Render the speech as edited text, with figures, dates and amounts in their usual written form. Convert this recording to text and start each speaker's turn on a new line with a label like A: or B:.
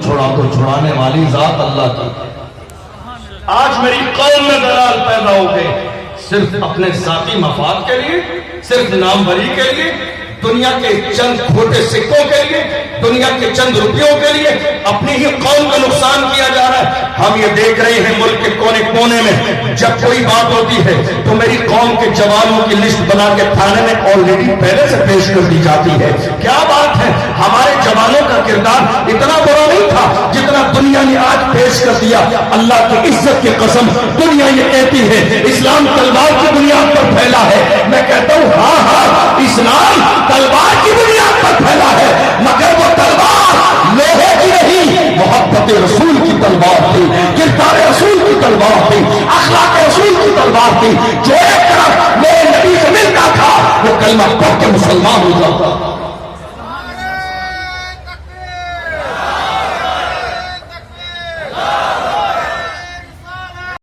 A: چھڑا تو چھڑانے والی ذات اللہ کی۔ آج میری قوم میں دلال پیدا ہو گئے، صرف اپنے ذاتی مفاد کے لیے، صرف ناموری کے لیے، دنیا کے چند کھوٹے سکوں کے لیے، دنیا کے چند روپیوں کے لیے اپنی ہی قوم کا نقصان کیا جا رہا ہے۔ ہم یہ دیکھ رہے ہیں ملک کے کونے کونے میں جب کوئی بات ہوتی ہے تو میری قوم کے جوانوں کی لسٹ بنا کے تھانے میں آلریڈی پہلے سے پیش کر دی جاتی ہے۔ کیا بات ہے، ہمارے جوانوں کا کردار اتنا برا نہیں تھا جتنا دنیا نے آج پیش کر دیا۔ اللہ کی عزت کی قسم، دنیا یہ کہتی ہے اسلام تلوار کی بنیاد پر پھیلا ہے، میں کہتا ہوں ہاں ہاں، اسلام تلوار کی بنیاد پر پھیلا ہے، مگر وہ تلوار لوہے کی نہیں، محبت رسول کی تلوار تھی، کردار رسول کی تلوار تھی، اخلاق رسول کی تلوار تھی۔ جو ایک طرف میرے نبی سے ملتا تھا وہ کلمہ پڑھ کے مسلمان ہو جاتا تھا۔